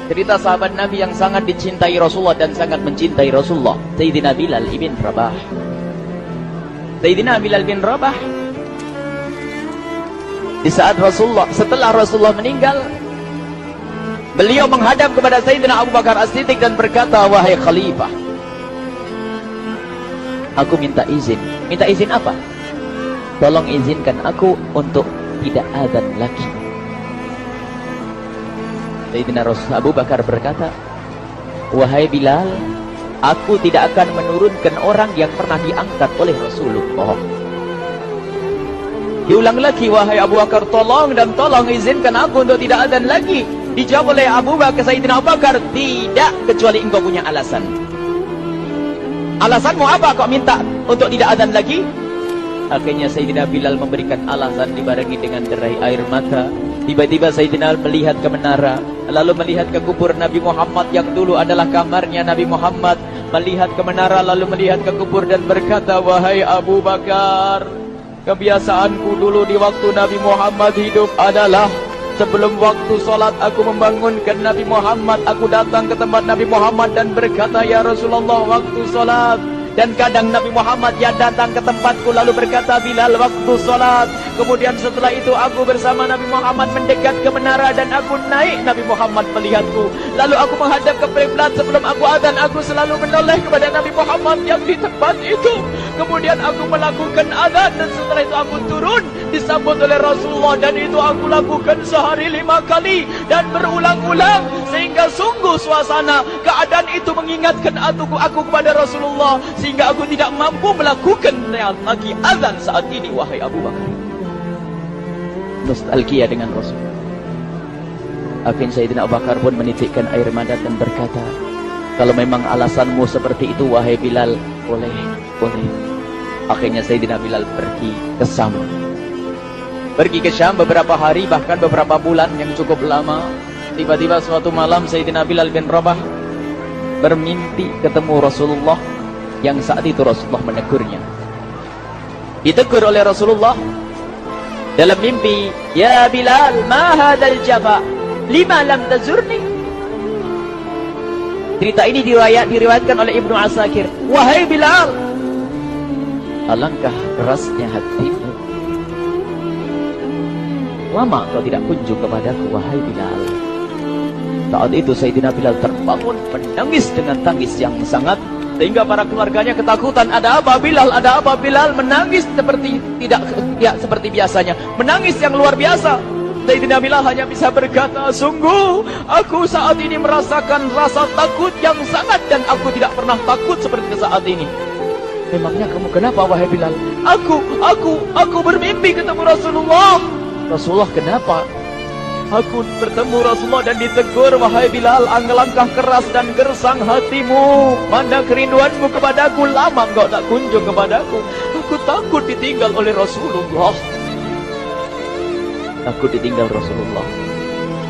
Cerita sahabat Nabi yang sangat dicintai Rasulullah dan sangat mencintai Rasulullah, Sayyidina Bilal ibn Rabah. Sayyidina Bilal bin Rabah, di saat setelah Rasulullah meninggal, beliau menghadap kepada Sayyidina Abu Bakar As-Siddiq dan berkata, wahai khalifah, aku minta izin. Minta izin apa? Tolong izinkan aku untuk tidak azan lagi. Sayyidina Abu Bakar berkata, wahai Bilal, aku tidak akan menurunkan orang yang pernah diangkat oleh Rasulullah. Diulang lagi, wahai Abu Bakar, tolong dan tolong izinkan aku untuk tidak azan lagi. Dijawab oleh Abu Bakar, Sayyidina Abu Bakar, tidak, kecuali engkau punya alasan. Alasanmu apa kau minta untuk tidak azan lagi? Akhirnya Sayyidina Bilal memberikan alasan dibarengi dengan derai air mata. Tiba-tiba Sayyidina melihat ke menara, lalu melihat ke kubur Nabi Muhammad yang dulu adalah kamarnya Nabi Muhammad. Melihat ke menara, lalu melihat ke kubur dan berkata, wahai Abu Bakar, kebiasaanku dulu di waktu Nabi Muhammad hidup adalah sebelum waktu sholat aku membangunkan Nabi Muhammad. Aku datang ke tempat Nabi Muhammad dan berkata, ya Rasulullah, waktu sholat. Dan kadang Nabi Muhammad ya datang ke tempatku lalu berkata, Bilal, waktu sholat. Kemudian setelah itu aku bersama Nabi Muhammad mendekat ke menara dan aku naik. Nabi Muhammad melihatku. Lalu aku menghadap ke kiblat. Sebelum aku azan, aku selalu menoleh kepada Nabi Muhammad yang di tempat itu. Kemudian aku melakukan azan dan setelah itu aku turun disambut oleh Rasulullah, dan itu aku lakukan sehari 5 kali dan berulang-ulang sehingga sungguh suasana keadaan itu mengingatkan aku kepada Rasulullah, sehingga aku tidak mampu melakukan lagi azan saat ini. Wahai Abu Bakar, nostalgia dengan Rasul. Akhirnya Sayyidina Abu Bakar pun menitikkan air mata dan berkata, kalau memang alasanmu seperti itu wahai Bilal, boleh. Akhirnya Sayyidina Bilal pergi ke Syam beberapa hari, bahkan beberapa bulan yang cukup lama. Tiba-tiba suatu malam Sayyidina Bilal bin Rabah bermimpi ketemu Rasulullah, yang saat itu Rasulullah menegurnya. Ditegur oleh Rasulullah dalam mimpi, ya Bilal, ma hadzal jafa, lima lam tazurni. Cerita ini diriwayatkan oleh Ibnu Asakir. Wahai Bilal, alangkah kerasnya hatimu, lama kau tidak kunjung kepadaku wahai Bilal. Saat itu Sayyidina Bilal terbangun menangis dengan tangis yang sangat, sehingga para keluarganya ketakutan. Ada apa Bilal? Ada apa Bilal? Menangis seperti tidak seperti biasanya, menangis yang luar biasa. Sayyidina Bilal hanya bisa berkata, sungguh aku saat ini merasakan rasa takut yang sangat, dan aku tidak pernah takut seperti saat ini. Memangnya kamu kenapa wahai Bilal? Aku bermimpi ketemu Rasulullah. Rasulullah kenapa? Aku bertemu Rasulullah dan ditegur, wahai Bilal, alangkah keras dan gersang hatimu. Mana kerinduanmu kepadaku, lama engkau tak kunjung kepadaku. Aku takut ditinggal oleh Rasulullah. Aku ditinggal Rasulullah.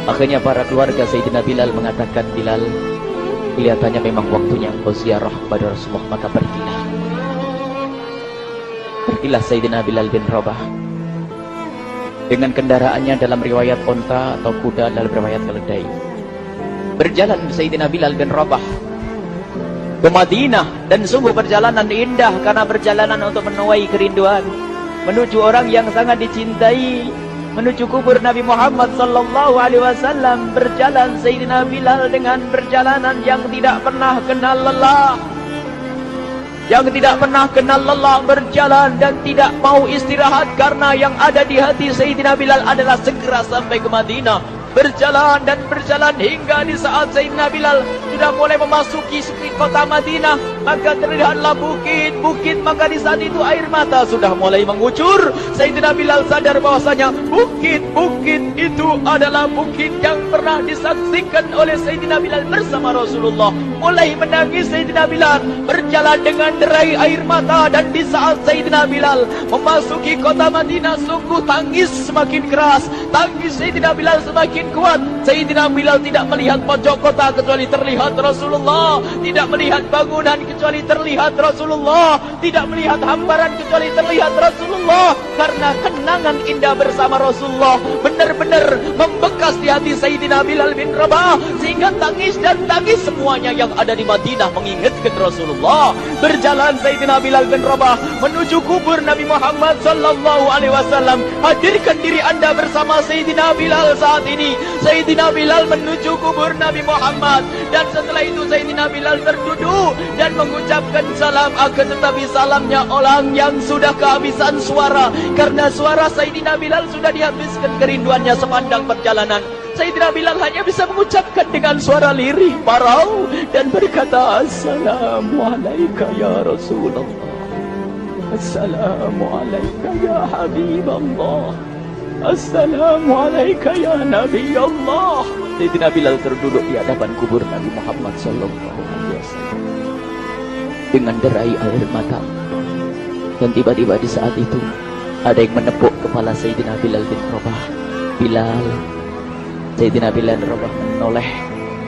Akhirnya para keluarga Sayyidina Bilal mengatakan, Bilal, kelihatannya memang waktunya engkau ziarah kepada Rasulullah, maka pergilah. Pergilah Sayyidina Bilal bin Rabah dengan kendaraannya, dalam riwayat onta atau kuda, dalam riwayat keledai. Berjalan Sayyidina Bilal bin Rabah ke Madinah, dan sungguh perjalanan indah karena perjalanan untuk menuai kerinduan, menuju orang yang sangat dicintai, menuju kubur Nabi Muhammad sallallahu alaihi wasallam. Berjalan Sayyidina Bilal dengan perjalanan yang tidak pernah kenal lelah, berjalan dan tidak mau istirahat, karena yang ada di hati Sayyidina Bilal adalah segera sampai ke Madinah. Berjalan dan berjalan hingga di saat Sayyidina Bilal sudah mulai memasuki kota Madinah, maka terlihatlah bukit-bukit, maka di saat itu air mata sudah mulai mengucur. Sayyidina Bilal sadar bahwasanya bukit-bukit itu adalah bukit yang pernah disaksikan oleh Sayyidina Bilal bersama Rasulullah. Mulai menangis Sayyidina Bilal, berjalan dengan derai air mata, dan di saat Sayyidina Bilal memasuki kota Madinah, sungguh tangis semakin keras, tangis Sayyidina Bilal semakin kuat. Sayyidina Bilal tidak melihat pojok kota kecuali terlihat Rasulullah, tidak melihat bangunan kecuali terlihat Rasulullah, tidak melihat hamparan kecuali terlihat Rasulullah, karena kenangan indah bersama Rasulullah benar-benar membekas di di hati Sayyidina Bilal bin Rabah, sehingga tangis dan tangis semuanya yang ada di Madinah mengingatkan Rasulullah. Berjalan Sayyidina Bilal bin Rabah menuju kubur Nabi Muhammad sallallahu alaihi wasallam. Hadirkan diri Anda bersama Sayyidina Bilal saat ini. Sayyidina Bilal menuju kubur Nabi Muhammad, dan setelah itu Sayyidina Bilal terduduk dan mengucapkan salam, akan tetapi salamnya orang yang sudah kehabisan suara, karena suara Sayyidina Bilal sudah dihabiskan kerinduannya sepanjang perjalanan. Sayyidina Bilal hanya bisa mengucapkan dengan suara lirih parau dan berkata, Assalamualaikum ya Rasulullah, Assalamualaikum ya Habiballah, Assalamualaikum ya Nabi Allah. Sayyidina Bilal terduduk di hadapan kubur Nabi Muhammad sallallahu alaihi wasallam dengan derai air mata. Dan tiba-tiba di saat itu ada yang menepuk kepala Sayyidina Bilal bin Rabah. Bilal. Sayyidina Bilal bin Rabah menoleh.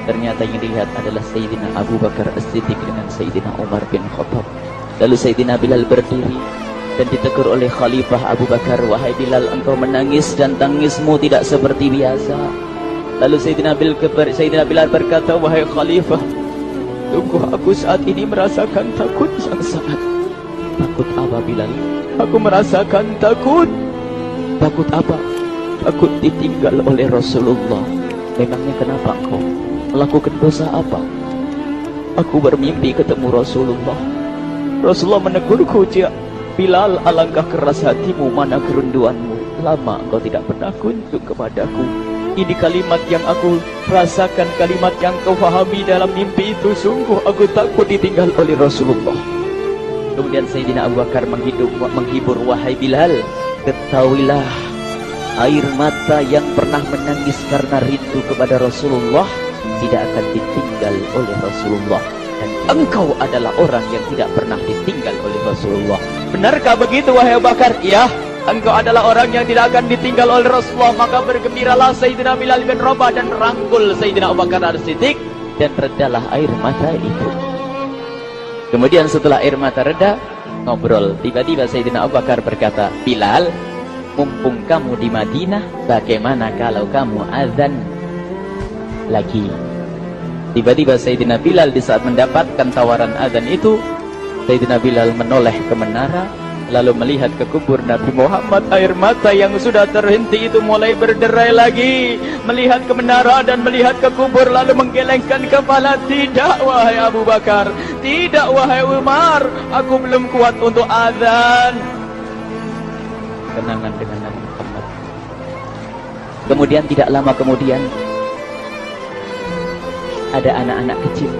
Ternyata yang dilihat adalah Sayyidina Abu Bakar As-Siddiq dengan Sayyidina Umar bin Khattab. Lalu Sayyidina Bilal berdiri dan ditegur oleh Khalifah Abu Bakar, wahai Bilal, engkau menangis dan tangismu tidak seperti biasa. Lalu Sayyidina Bilal berkata, wahai Khalifah, sungguh aku saat ini merasakan takut yang sangat. Takut apa Bilal? Aku merasakan takut. Takut apa? Takut ditinggal oleh Rasulullah. Memangnya kenapa engkau? Melakukan dosa apa? Aku bermimpi ketemu Rasulullah. Rasulullah menegurku, Bilal, alangkah keras hatimu, mana kerinduanmu. Lama engkau tidak pernah kunjung kepadaku. Ini kalimat yang aku rasakan, kalimat yang kau fahami dalam mimpi itu. Sungguh aku takut ditinggal oleh Rasulullah. Kemudian Sayyidina Abu Bakar menghibur, wahai Bilal, ketahuilah, air mata yang pernah menangis karena rindu kepada Rasulullah tidak akan ditinggal oleh Rasulullah. Dan engkau adalah orang yang tidak pernah ditinggal oleh Rasulullah. Benarkah begitu wahai Abu Bakar? Ya, engkau adalah orang yang tidak akan ditinggal oleh Rasulullah. Maka bergembiralah Sayyidina Bilal bin Rabah dan merangkul Sayyidina Abu Bakar As-Siddiq, dan redalah air mata itu. Kemudian setelah air mata reda, ngobrol. Tiba-tiba Sayyidina Abu Bakar berkata, Bilal, mumpung kamu di Madinah, bagaimana kalau kamu azan lagi? Tiba-tiba Sayyidina Bilal di saat mendapatkan tawaran azan itu, Sayyidina Bilal menoleh ke menara, lalu melihat ke kubur Nabi Muhammad. Air mata yang sudah terhenti itu mulai berderai lagi. Melihat ke menara dan melihat ke kubur, lalu menggelengkan kepala. Tidak wahai Abu Bakar, tidak wahai Umar, aku belum kuat untuk azan. Kenangan dengan Nabi Muhammad. Kemudian tidak lama kemudian ada anak-anak kecil.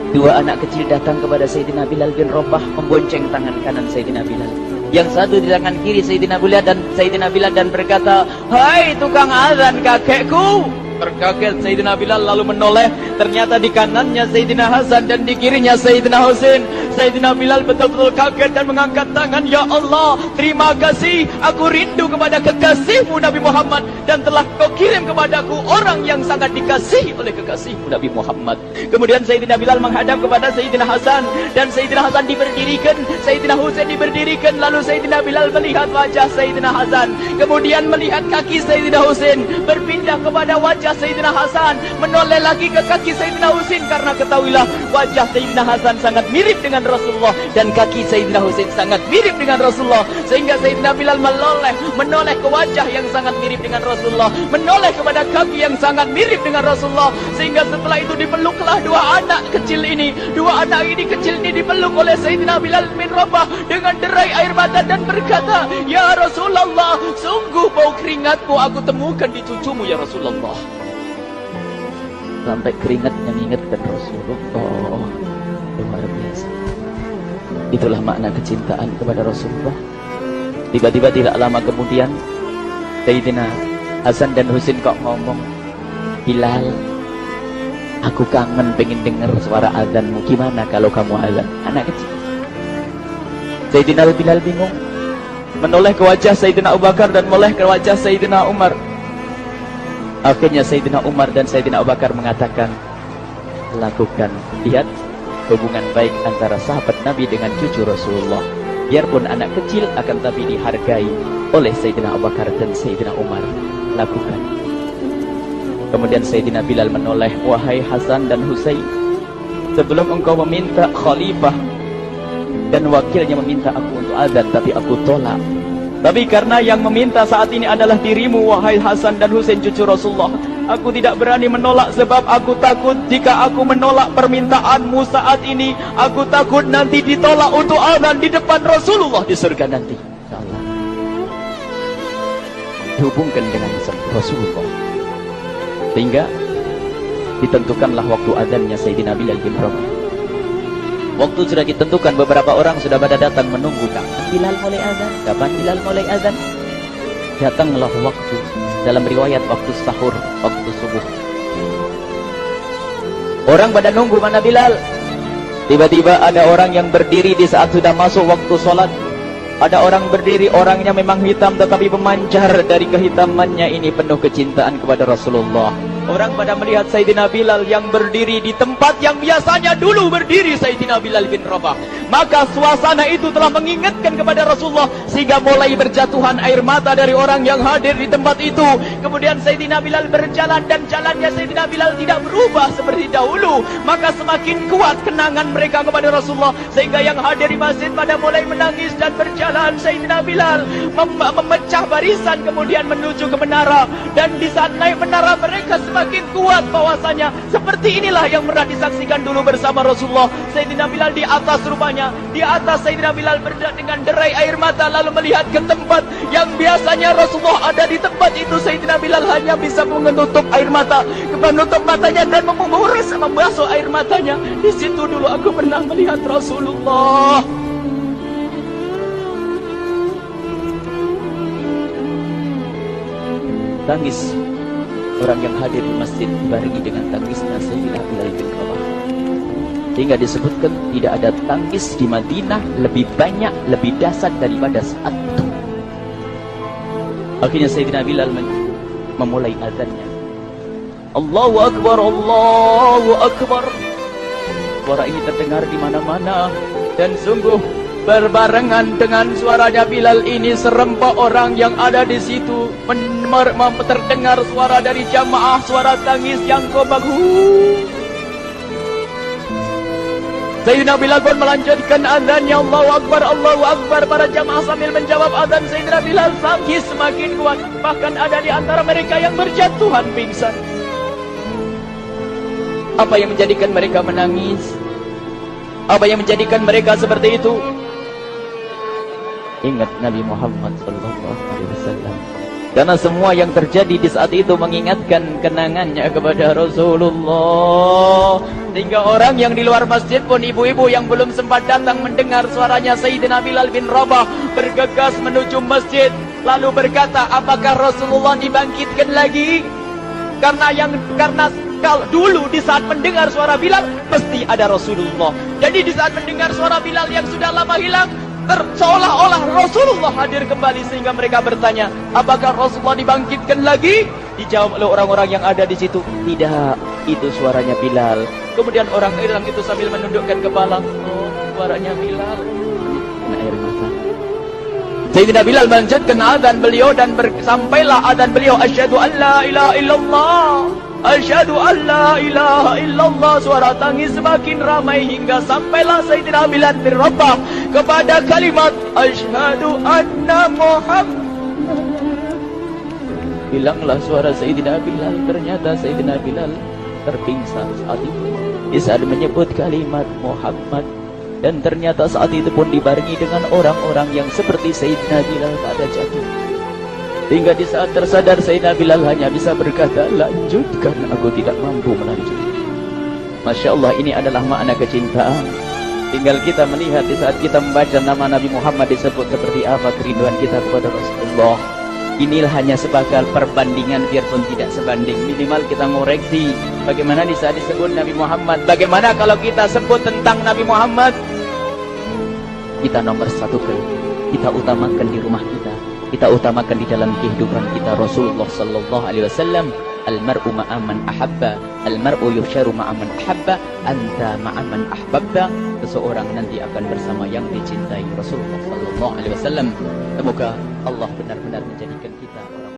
Dua anak kecil datang kepada Sayyidina Bilal bin Rabah, membonceng tangan kanan Sayyidina Bilal. Yang satu di tangan kiri Sayyidina Bilal dan berkata, hai tukang azan kakekku. Terkaget Sayyidina Bilal lalu menoleh. Ternyata di kanannya Sayyidina Hasan dan di kirinya Sayyidina Husain. Sayyidina Bilal betul-betul kaget dan mengangkat tangan. Ya Allah, terima kasih. Aku rindu kepada kekasihmu Nabi Muhammad, dan telah kau kirim kepadaku orang yang sangat dikasihi oleh kekasihmu Nabi Muhammad. Kemudian Sayyidina Bilal menghadap kepada Sayyidina Hasan, dan Sayyidina Hasan diberdirikan, Sayyidina Husain diberdirikan. Lalu Sayyidina Bilal melihat wajah Sayyidina Hasan, kemudian melihat kaki Sayyidina Husain, berpindah kepada wajah Sayyidina Hasan, menoleh lagi ke kaki Sayyidina Husain, karena ketahuilah wajah Sayyidina Hasan sangat mirip dengan Rasulullah dan kaki Sayyidina Husain sangat mirip dengan Rasulullah, sehingga Sayyidina Bilal menoleh ke wajah yang sangat mirip dengan Rasulullah, menoleh kepada kaki yang sangat mirip dengan Rasulullah, sehingga setelah itu dipeluklah dua anak kecil ini. Dua anak ini kecil ini dipeluk oleh Sayyidina Bilal bin Rabah dengan derai air mata dan berkata, ya Rasulullah, sungguh bau keringatmu aku temukan di cucumu ya Rasulullah. Sampai keringat mengingatkan Rasulullah. Luar biasa. Itulah makna kecintaan kepada Rasulullah. Tiba-tiba tidak lama kemudian Sayyidina Hasan dan Husain kok ngomong, Bilal, aku kangen pengen dengar suara azanmu. Gimana kalau kamu azan? Anak kecil. Sayyidina Bilal bingung, menoleh ke wajah Sayyidina Abu Bakar dan menoleh ke wajah Sayyidina Umar. Akhirnya Sayyidina Umar dan Sayyidina Abu Bakar mengatakan, lakukan. Lihat hubungan baik antara sahabat Nabi dengan cucu Rasulullah. Biarpun anak kecil, akan tapi dihargai oleh Sayyidina Abu Bakar dan Sayyidina Umar. Lakukan. Kemudian Sayyidina Bilal menoleh, wahai Hasan dan Husain, sebelum engkau meminta khalifah dan wakilnya meminta aku untuk azan, tapi aku tolak. Tapi karena yang meminta saat ini adalah dirimu, wahai Hasan dan Husain cucu Rasulullah, aku tidak berani menolak sebab aku takut jika aku menolak permintaanmu saat ini, aku takut nanti ditolak untuk azan di depan Rasulullah di surga nanti. Allah dihubungkan dengan Rasulullah, sehingga ditentukanlah waktu azannya Sayyidina Bilal bin Rabah. Waktu sudah ditentukan, beberapa orang sudah pada datang menunggu, kapan Bilal mulai azan, kapan Bilal mulai azan. Datanglah waktu, dalam riwayat waktu sahur, waktu subuh. Orang pada nunggu mana Bilal. Tiba-tiba ada orang yang berdiri di saat sudah masuk waktu sholat. Ada orang berdiri, orangnya memang hitam tetapi memancar dari kehitamannya ini penuh kecintaan kepada Rasulullah. Orang pada melihat Sayyidina Bilal yang berdiri di tempat yang biasanya dulu berdiri Sayyidina Bilal bin Rabah. Maka suasana itu telah mengingatkan kepada Rasulullah, sehingga mulai berjatuhan air mata dari orang yang hadir di tempat itu. Kemudian Sayyidina Bilal berjalan, dan jalannya Sayyidina Bilal tidak berubah seperti dahulu. Maka semakin kuat kenangan mereka kepada Rasulullah, sehingga yang hadir di masjid pada mulai menangis dan berjalan. Sayyidina Bilal memecah barisan kemudian menuju ke menara, dan di saat naik menara mereka semakin kuat bahwasanya seperti inilah yang pernah disaksikan dulu bersama Rasulullah. Sayyidina Bilal di atas rupanya, di atas Sayyidina Bilal berada dengan derai air mata, lalu melihat ke tempat yang biasanya Rasulullah ada di tempat itu. Sayyidina Bilal hanya bisa menutup air mata, menutup matanya dan mengurus membasuh air matanya. Di situ dulu aku pernah melihat Rasulullah. Tangis orang yang hadir di masjid dibarengi dengan tangisnya Sayyidina Bilal bin Rabah. Hingga disebutkan tidak ada tangis di Madinah lebih banyak, lebih dahsyat daripada saat itu. Akhirnya Sayyidina Bilal memulai azannya. Allahu Akbar, Allahu Akbar. Suara ini terdengar di mana-mana, dan sungguh berbarengan dengan suaranya Bilal ini serempak orang yang ada di situ terdengar suara dari jamaah, suara tangis yang kobagu. Sayyidina Bilal pun melanjutkan azannya, Allahu Akbar, Allahu Akbar. Para jamaah sambil menjawab azan Sayyidina Bilal, tangis semakin kuat. Bahkan ada di antara mereka yang berjatuhan pingsan. Apa yang menjadikan mereka menangis? Apa yang menjadikan mereka seperti itu? Ingat Nabi Muhammad SAW. Karena semua yang terjadi di saat itu mengingatkan kenangannya kepada Rasulullah. Sehingga orang yang di luar masjid pun, ibu-ibu yang belum sempat datang mendengar suaranya Sayyidina Bilal bin Rabah, bergegas menuju masjid, lalu berkata, apakah Rasulullah dibangkitkan lagi? Karena kalau dulu di saat mendengar suara Bilal pasti ada Rasulullah. Jadi di saat mendengar suara Bilal yang sudah lama hilang, seolah-olah Rasulullah hadir kembali, sehingga mereka bertanya, apakah Rasulullah dibangkitkan lagi? Dijawab oleh orang-orang yang ada di situ, tidak, itu suaranya Bilal. Kemudian orang itu sambil menundukkan kepala, oh, suaranya Bilal. Kena air mata. Sayyidina Bilal melanjutkan azan beliau, dan sampailah azan beliau, asyhadu an la ilaha illallah, asyhadu an la ilaha illallah. Suara tangis semakin ramai hingga sampailah Sayyidina Bilal bin Rabah kepada kalimat asyhadu anna Muhammad. Hilanglah suara Sayyidina Bilal. Ternyata Sayyidina Bilal terpingsan saat itu di saat menyebut kalimat Muhammad. Dan ternyata saat itu pun dibarengi dengan orang-orang yang seperti Sayyidina Bilal pada jatuh. Hingga di saat tersadar Sayyidina Bilal hanya bisa berkata, lanjutkan, aku tidak mampu melanjutkan. Masya Allah, ini adalah makna kecintaan. Tinggal kita melihat di saat kita membaca nama Nabi Muhammad disebut seperti apa kerinduan kita kepada Rasulullah. Inilah hanya sebagai perbandingan, biarpun tidak sebanding. Minimal kita ngoreksi bagaimana di saat disebut Nabi Muhammad. Bagaimana kalau kita sebut tentang Nabi Muhammad, kita nomor satu, kita utamakan di rumah kita, kita utamakan di dalam kehidupan kita Rasulullah sallallahu alaihi wasallam. Al-mar'u ma'aman ahabba, al-mar'u yusharu ma'aman ahabba, anta ma'aman ahbabta. Seseorang nanti akan bersama yang dicintai Rasulullah sallallahu alaihi wasallam. Semoga Allah benar-benar menjadikan kita